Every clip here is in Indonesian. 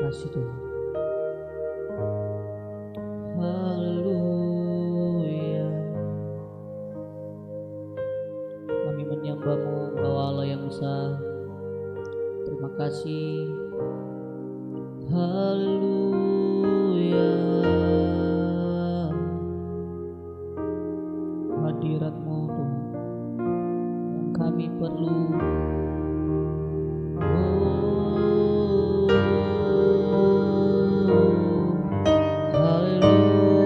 kasih Tuhan. Haleluya. Kami menyembah-Mu, Engkau Allah yang besar. Terima kasih. Haleluya. Hadirat-Mu Tuhan yang kami perlu. Haleluya.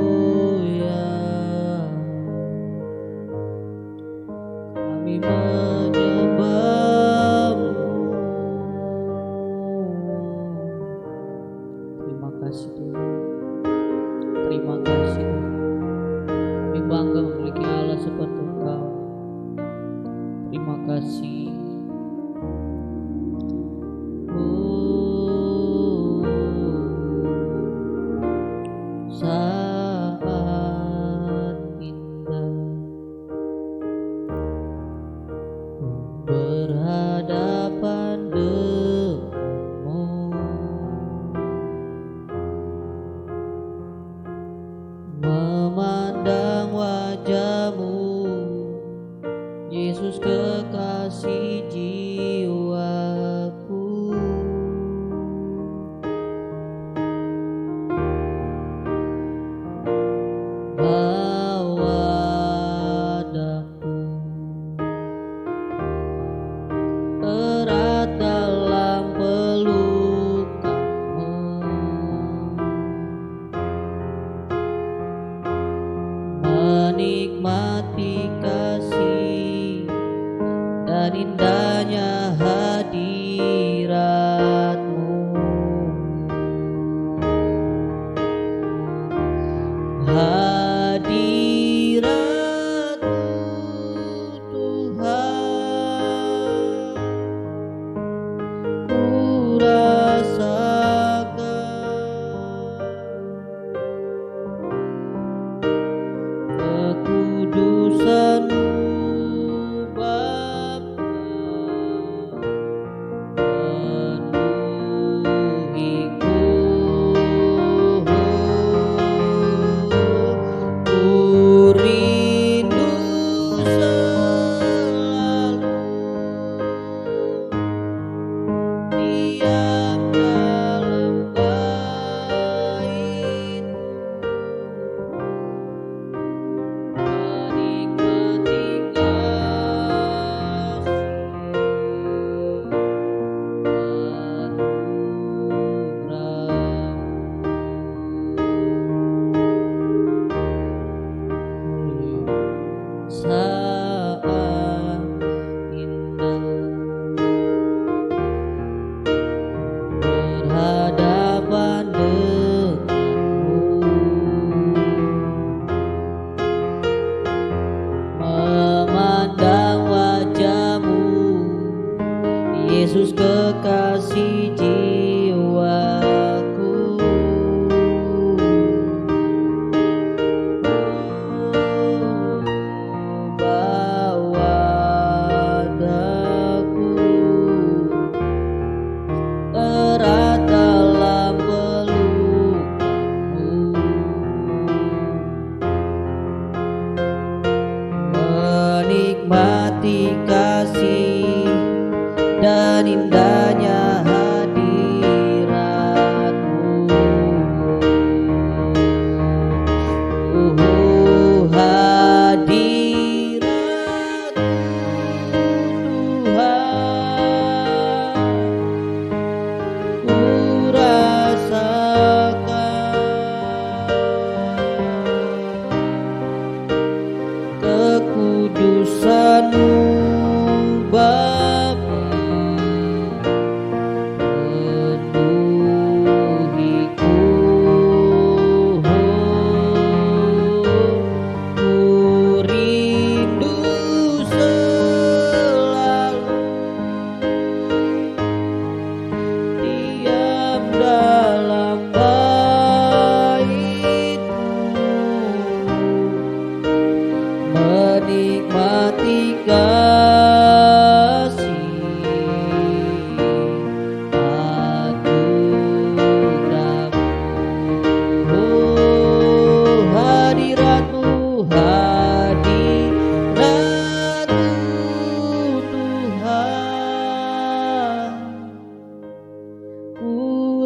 Kami menyembah-Mu. Terima kasih Tuhan. Terima kasih Tuhan. Kami bangga memiliki Allah seperti Engkau. Terima kasih. Saat indah berhadapan denganmu, memandang wajah-Mu, Yesus kekasih jiwaku. Bawa daku erat dalam peluk-Mu, menikmati kasih dan indahnya hadirat-Mu. Hadirat-Mu Tuhan, ku rasakan kekudusan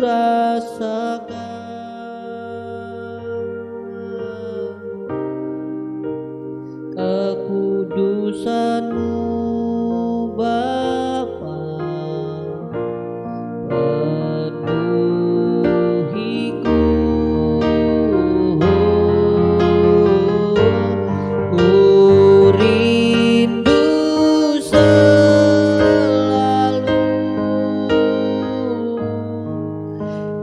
rasakan kekudusan-Mu Bapa, penuhiku, ku rindu selalu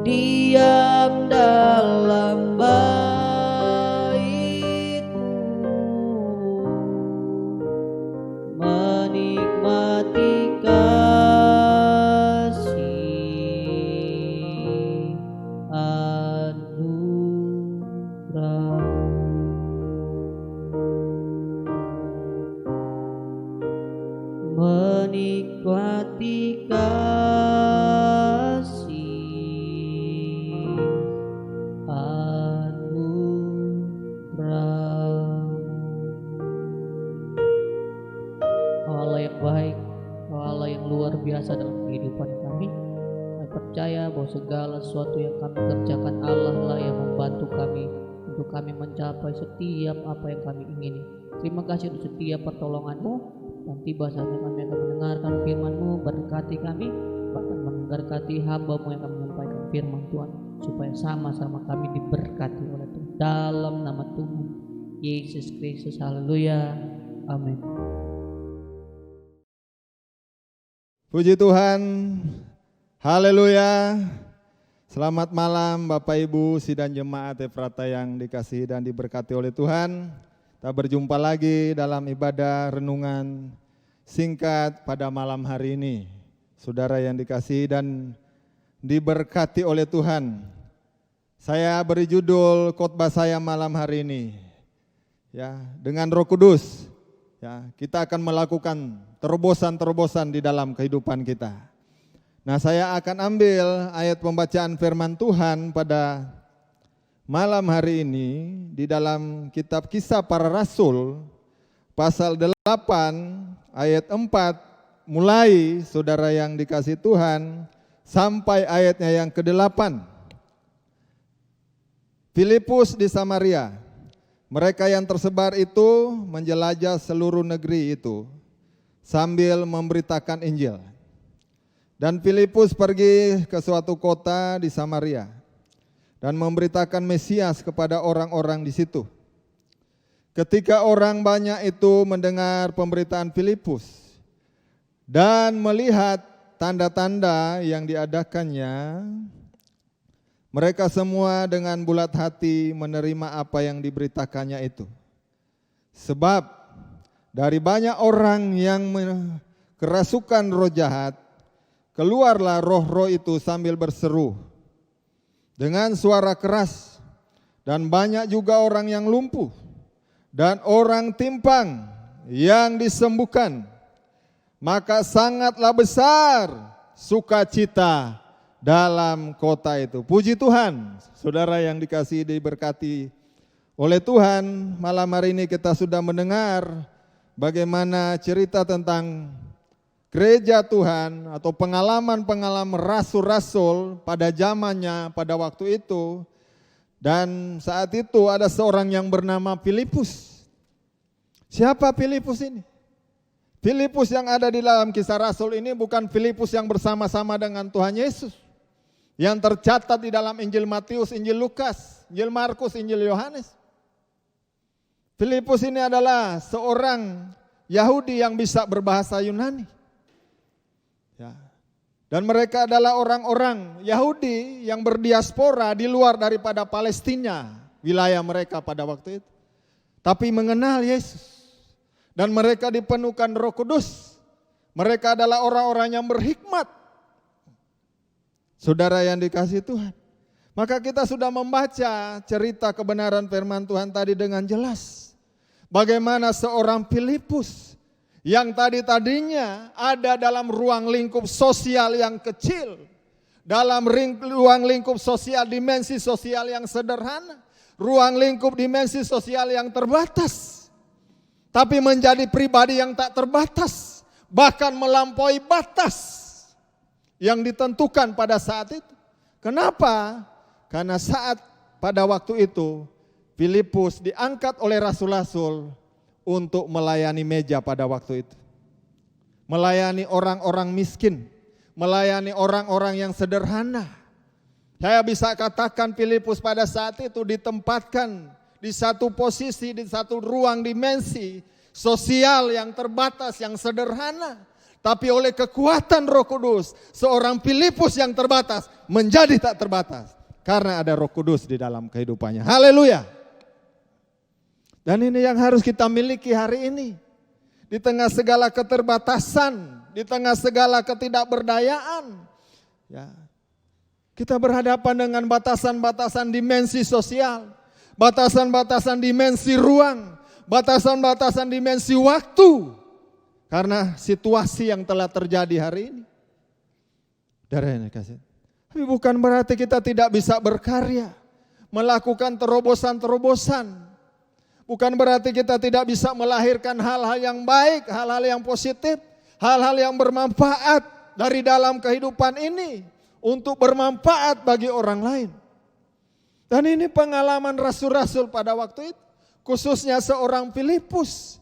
diam dalam bait-Mu, menikmati kasih anugerah. Menikmati kasih anugerah. Allah yang baik, Allah yang luar biasa dalam kehidupan kami. Kami percaya bahwa segala sesuatu yang kami kerjakan Allah lah yang membantu kami untuk kami mencapai setiap apa yang kami ingini. Terima kasih untuk setiap pertolongan-Mu. Dan tiba saatnya kami akan mendengarkan firman-Mu. Berkati kami, bahkan memberkati hamba-Mu yang akan menyampaikan firman Tuhan, supaya sama-sama kami diberkati oleh Tuhan. Dalam nama Tuhan Yesus Kristus, haleluya, amin. Puji Tuhan, haleluya. Selamat malam Bapak Ibu sidang jemaat Efrata yang dikasihi dan diberkati oleh Tuhan. Kita berjumpa lagi dalam ibadah renungan singkat pada malam hari ini. Saudara yang dikasihi dan diberkati oleh Tuhan. Saya beri judul khotbah saya malam hari ini, ya, dengan Roh Kudus. Ya, kita akan melakukan terobosan-terobosan di dalam kehidupan kita. Nah, saya akan ambil ayat pembacaan firman Tuhan pada malam hari ini di dalam kitab Kisah Para Rasul pasal 8 ayat 4 mulai, saudara yang dikasihi Tuhan, sampai ayatnya yang ke-8. Filipus di Samaria. Mereka yang tersebar itu menjelajah seluruh negeri itu sambil memberitakan Injil. Dan Filipus pergi ke suatu kota di Samaria dan memberitakan Mesias kepada orang-orang di situ. Ketika orang banyak itu mendengar pemberitaan Filipus dan melihat tanda-tanda yang diadakannya, mereka semua dengan bulat hati menerima apa yang diberitakannya itu. Sebab dari banyak orang yang kerasukan roh jahat, keluarlah roh-roh itu sambil berseru dengan suara keras, dan banyak juga orang yang lumpuh dan orang timpang yang disembuhkan. Maka sangatlah besar sukacita dalam kota itu. Puji Tuhan, saudara yang dikasihi diberkati oleh Tuhan. Malam hari ini kita sudah mendengar bagaimana cerita tentang gereja Tuhan atau pengalaman-pengalaman rasul-rasul pada zamannya, pada waktu itu. Dan saat itu ada seorang yang bernama Filipus. Siapa Filipus ini? Filipus yang ada di dalam Kisah Rasul ini bukan Filipus yang bersama-sama dengan Tuhan Yesus, yang tercatat di dalam Injil Matius, Injil Lukas, Injil Markus, Injil Yohanes. Filipus ini adalah seorang Yahudi yang bisa berbahasa Yunani. Ya. Dan mereka adalah orang-orang Yahudi yang berdiaspora di luar daripada Palestina, wilayah mereka pada waktu itu. Tapi mengenal Yesus. Dan mereka dipenuhkan Roh Kudus. Mereka adalah orang-orang yang berhikmat. Saudara yang dikasihi Tuhan. Maka kita sudah membaca cerita kebenaran firman Tuhan tadi dengan jelas. Bagaimana seorang Filipus yang tadinya ada dalam ruang lingkup sosial yang kecil, dalam ruang lingkup sosial, dimensi sosial yang sederhana, ruang lingkup dimensi sosial yang terbatas, tapi menjadi pribadi yang tak terbatas, bahkan melampaui batas yang ditentukan pada saat itu. Kenapa? Karena pada waktu itu Filipus diangkat oleh rasul-rasul untuk melayani meja pada waktu itu. Melayani orang-orang miskin, melayani orang-orang yang sederhana. Saya bisa katakan Filipus pada saat itu ditempatkan di satu posisi, di satu ruang dimensi sosial yang terbatas, yang sederhana. Tapi oleh kekuatan Roh Kudus, seorang Filipus yang terbatas menjadi tak terbatas. Karena ada Roh Kudus di dalam kehidupannya. Haleluya. Dan ini yang harus kita miliki hari ini. Di tengah segala keterbatasan, di tengah segala ketidakberdayaan. Ya. Kita berhadapan dengan batasan-batasan dimensi sosial, batasan-batasan dimensi ruang, batasan-batasan dimensi waktu. Karena situasi yang telah terjadi hari ini. Darahnya kasih. Tapi bukan berarti kita tidak bisa berkarya, melakukan terobosan-terobosan. Bukan berarti kita tidak bisa melahirkan hal-hal yang baik, hal-hal yang positif, hal-hal yang bermanfaat dari dalam kehidupan ini untuk bermanfaat bagi orang lain. Dan ini pengalaman rasul-rasul pada waktu itu, khususnya seorang Filipus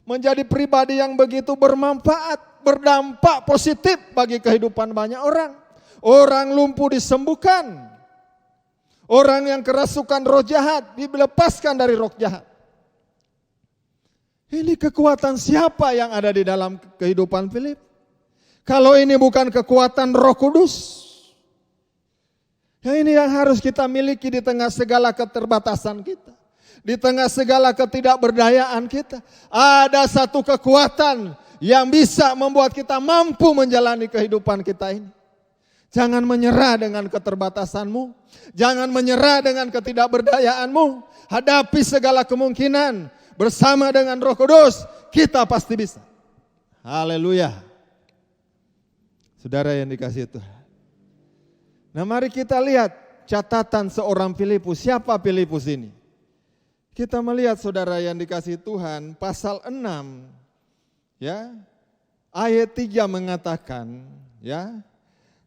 menjadi pribadi yang begitu bermanfaat, berdampak positif bagi kehidupan banyak orang. Orang lumpuh disembuhkan, orang yang kerasukan roh jahat dilepaskan dari roh jahat. Ini kekuatan siapa yang ada di dalam kehidupan Filip? Kalau ini bukan kekuatan Roh Kudus. Ya ini yang harus kita miliki di tengah segala keterbatasan kita. Di tengah segala ketidakberdayaan kita. Ada satu kekuatan yang bisa membuat kita mampu menjalani kehidupan kita ini. Jangan menyerah dengan keterbatasanmu. Jangan menyerah dengan ketidakberdayaanmu. Hadapi segala kemungkinan. Bersama dengan Roh Kudus, kita pasti bisa. Haleluya. Saudara yang dikasihi Tuhan. Nah mari kita lihat catatan seorang Filipus. Siapa Filipus ini? Kita melihat saudara yang dikasihi Tuhan, pasal 6, ya, ayat 3 mengatakan, ya,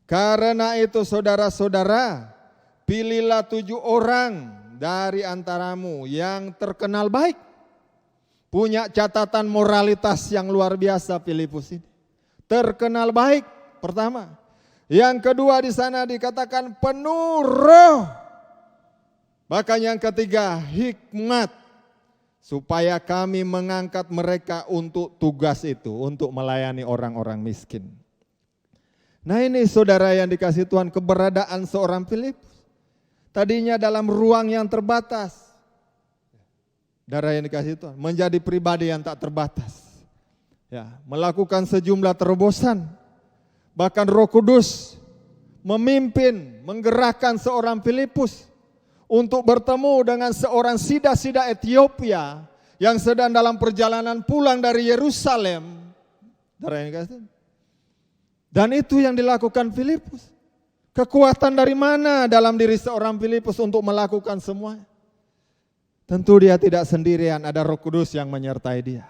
karena itu saudara-saudara, pilihlah 7 orang dari antaramu yang terkenal baik. Punya catatan moralitas yang luar biasa Filipus ini. Terkenal baik, pertama. Yang kedua di sana dikatakan penuh roh. Bahkan yang ketiga hikmat. Supaya kami mengangkat mereka untuk tugas itu. Untuk melayani orang-orang miskin. Nah ini saudara yang dikasih Tuhan, keberadaan seorang Filipus. Tadinya dalam ruang yang terbatas. Saudara yang dikasih Tuhan, menjadi pribadi yang tak terbatas. Ya, melakukan sejumlah terobosan. Bahkan Roh Kudus memimpin, menggerakkan seorang Filipus untuk bertemu dengan seorang sida-sida Ethiopia yang sedang dalam perjalanan pulang dari Yerusalem. Saudara yang dikasih Tuhan. Dan itu yang dilakukan Filipus. Kekuatan dari mana dalam diri seorang Filipus untuk melakukan semuanya? Tentu dia tidak sendirian, ada Roh Kudus yang menyertai dia.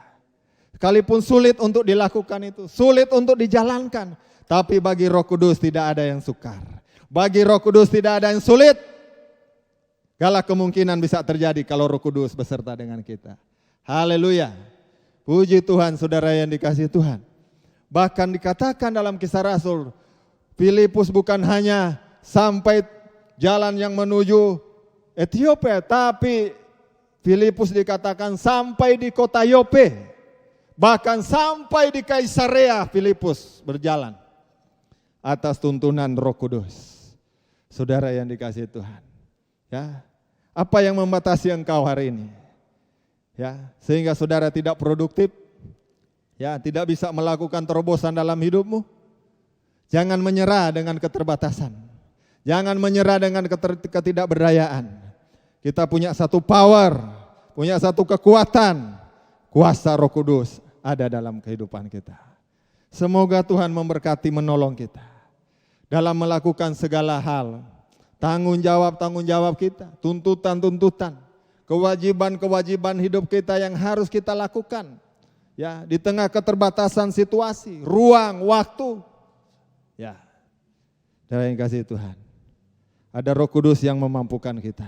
Sekalipun sulit untuk dilakukan itu, sulit untuk dijalankan. Tapi bagi Roh Kudus tidak ada yang sukar. Bagi Roh Kudus tidak ada yang sulit. Segala kemungkinan bisa terjadi kalau Roh Kudus beserta dengan kita. Haleluya. Puji Tuhan saudara yang dikasihi Tuhan. Bahkan dikatakan dalam Kisah Rasul, Filipus bukan hanya sampai jalan yang menuju Ethiopia, tapi Filipus dikatakan sampai di kota Yope, bahkan sampai di Kaisarea Filipus berjalan atas tuntunan Roh Kudus. Saudara yang dikasihi Tuhan, ya, apa yang membatasi engkau hari ini? Ya, sehingga saudara tidak produktif, ya, tidak bisa melakukan terobosan dalam hidupmu. Jangan menyerah dengan keterbatasan, jangan menyerah dengan ketidakberdayaan. Kita punya satu power, punya satu kekuatan, kuasa Roh Kudus ada dalam kehidupan kita. Semoga Tuhan memberkati, menolong kita dalam melakukan segala hal. Tanggung jawab kita, tuntutan-tuntutan, kewajiban-kewajiban hidup kita yang harus kita lakukan. Ya, di tengah keterbatasan situasi, ruang, waktu. Ya, saudara yang kasih Tuhan. Ada Roh Kudus yang memampukan kita.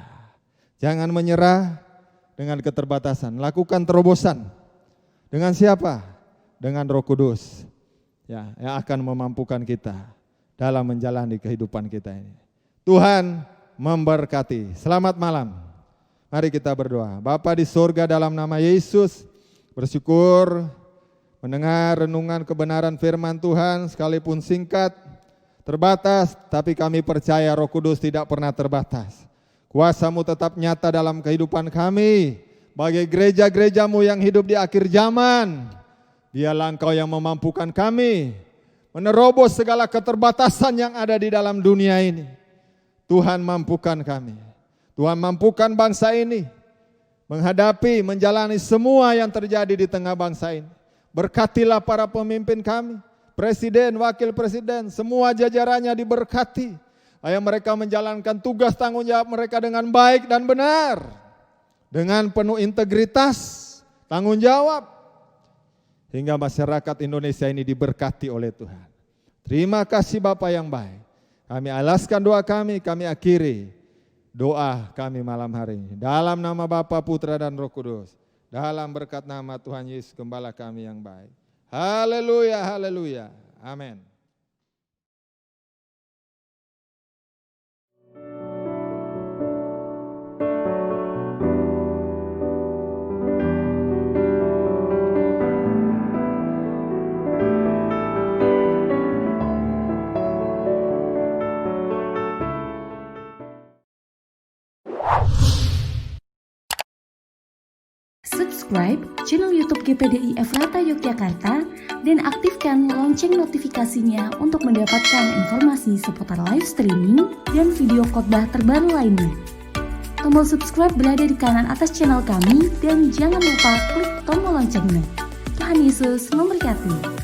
Jangan menyerah dengan keterbatasan. Lakukan terobosan. Dengan siapa? Dengan Roh Kudus. Ya, yang akan memampukan kita dalam menjalani kehidupan kita ini. Tuhan memberkati. Selamat malam. Mari kita berdoa. Bapa di surga, dalam nama Yesus, bersyukur mendengar renungan kebenaran firman Tuhan, sekalipun singkat, terbatas, tapi kami percaya Roh Kudus tidak pernah terbatas. Kuasa-Mu tetap nyata dalam kehidupan kami. Bagi gereja-gereja-Mu yang hidup di akhir zaman, Dialah Engkau yang memampukan kami menerobos segala keterbatasan yang ada di dalam dunia ini. Tuhan mampukan kami. Tuhan mampukan bangsa ini menghadapi, menjalani semua yang terjadi di tengah bangsa ini. Berkatilah para pemimpin kami, presiden, wakil presiden, semua jajarannya diberkati. Ayo mereka menjalankan tugas tanggung jawab mereka dengan baik dan benar. Dengan penuh integritas, tanggung jawab. Hingga masyarakat Indonesia ini diberkati oleh Tuhan. Terima kasih Bapa yang baik. Kami alaskan doa kami akhiri doa kami malam hari ini. Dalam nama Bapa, Putra dan Roh Kudus. Dalam berkat nama Tuhan Yesus Gembala kami yang baik. Haleluya, haleluya. Amin. Subscribe channel YouTube GPDI Efrata Yogyakarta dan aktifkan lonceng notifikasinya untuk mendapatkan informasi seputar live streaming dan video khotbah terbaru lainnya. Tombol subscribe berada di kanan atas channel kami dan jangan lupa klik tombol loncengnya. Tuhan Yesus memberkati.